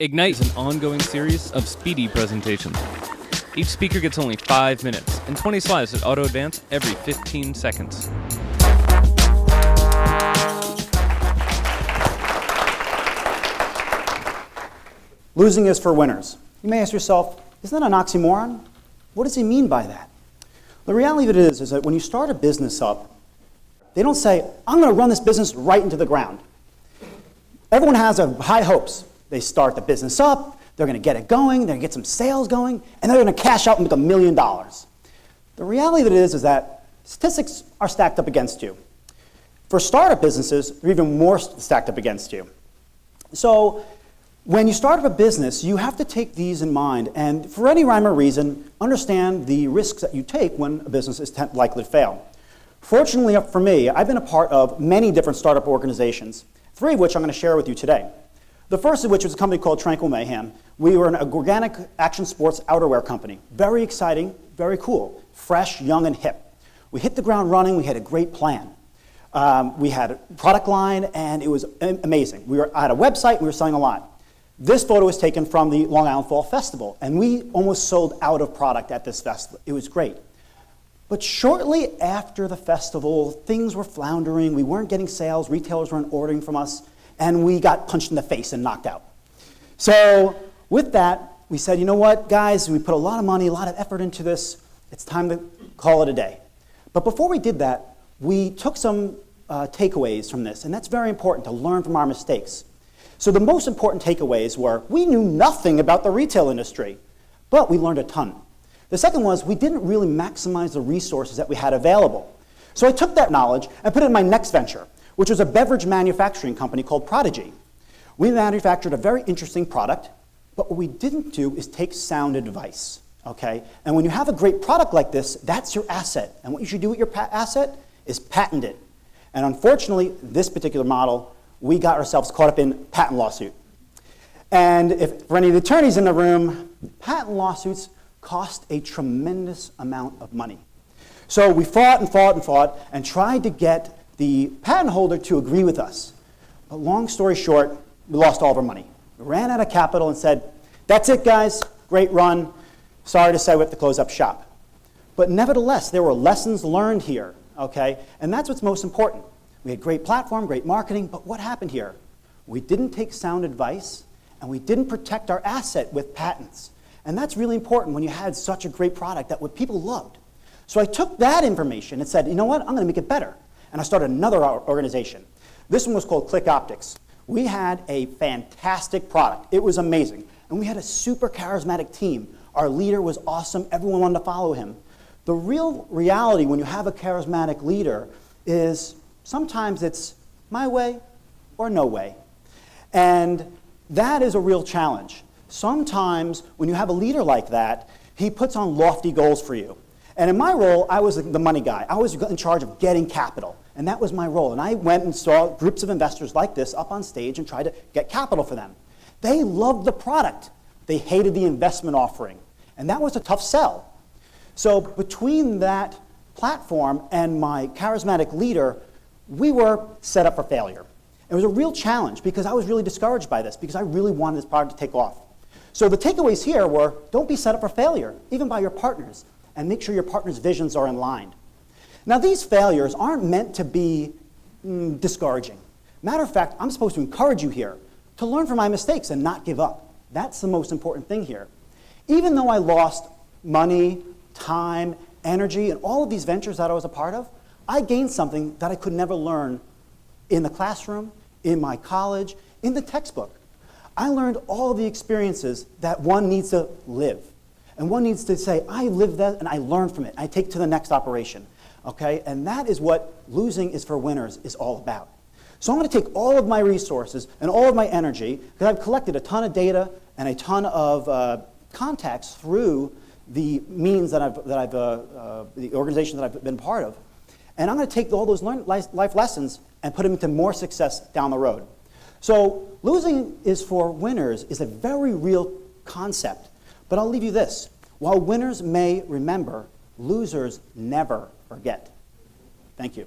Ignite is an ongoing series of speedy presentations. Each speaker gets only 5 minutes and 20 slides that auto-advance every 15 seconds. Losing is for winners. You may ask yourself, isn't that an oxymoron? What does he mean by that? The reality of it is that when you start a business up, they don't say, I'm going to run this business right into the ground. Everyone has high hopes. They start the business up, they're going to get it going, they're going to get some sales going, and they're going to cash out and make $1 million. The reality of it is that statistics are stacked up against you. For startup businesses, they're even more stacked up against you. So when you start up a business, you have to take these in mind, and for any rhyme or reason, understand the risks that you take when a business is likely to fail. Fortunately for me, I've been a part of many different startup organizations, 3 of which I'm going to share with you today. The first of which was a company called Tranquil Mayhem. We were an organic action sports outerwear company. Very exciting, very cool, fresh, young, and hip. We hit the ground running. We had a great plan. We had a product line, and it was amazing. We had a website. We were selling a lot. This photo was taken from the Long Island Fall Festival, and we almost sold out of product at this festival. It was great. But shortly after the festival, things were floundering. We weren't getting sales. Retailers weren't ordering from us. And we got punched in the face and knocked out. So with that, we said, you know what, guys, we put a lot of money, a lot of effort into this. It's time to call it a day. But before we did that, we took some takeaways from this, and that's very important to learn from our mistakes. So the most important takeaways were, we knew nothing about the retail industry, but we learned a ton. The second was, we didn't really maximize the resources that we had available. So I took that knowledge and put it in my next venture, which was a beverage manufacturing company called Prodigy. We manufactured a very interesting product, but what we didn't do is take sound advice, okay? And when you have a great product like this, that's your asset. And what you should do with your asset is patent it. And unfortunately, this particular model, we got ourselves caught up in patent lawsuit. And if for any of the attorneys in the room, patent lawsuits cost a tremendous amount of money. So we fought and fought and fought and tried to get the patent holder to agree with us. But long story short, we lost all of our money. We ran out of capital and said, that's it, guys, great run. Sorry to say we have to close up shop. But nevertheless, there were lessons learned here, okay? And that's what's most important. We had great platform, great marketing, but what happened here? We didn't take sound advice, and we didn't protect our asset with patents. And that's really important when you had such a great product that what people loved. So I took that information and said, you know what, I'm going to make it better. And I started another organization. This one was called Click Optics. We had a fantastic product. It was amazing. And we had a super charismatic team. Our leader was awesome. Everyone wanted to follow him. The real reality when you have a charismatic leader is sometimes it's my way or no way. And that is a real challenge. Sometimes when you have a leader like that, he puts on lofty goals for you. And in my role, I was the money guy. I was in charge of getting capital, and that was my role. And I went and saw groups of investors like this up on stage and tried to get capital for them. They loved the product. They hated the investment offering, and that was a tough sell. So between that platform and my charismatic leader, we were set up for failure. It was a real challenge because I was really discouraged by this because I really wanted this product to take off. So the takeaways here were, don't be set up for failure, even by your partners. And make sure your partner's visions are in line. Now, these failures aren't meant to be discouraging. Matter of fact, I'm supposed to encourage you here to learn from my mistakes and not give up. That's the most important thing here. Even though I lost money, time, energy, and all of these ventures that I was a part of, I gained something that I could never learn in the classroom, in my college, in the textbook. I learned all of the experiences that one needs to live. And one needs to say, I lived that and I learned from it. I take it to the next operation, okay? And that is what losing is for winners is all about. So I'm going to take all of my resources and all of my energy, because I've collected a ton of data and a ton of contacts through the means that the organization that I've been part of. And I'm going to take all those life lessons and put them into more success down the road. So losing is for winners is a very real concept. But I'll leave you this. While winners may remember, losers never forget. Thank you.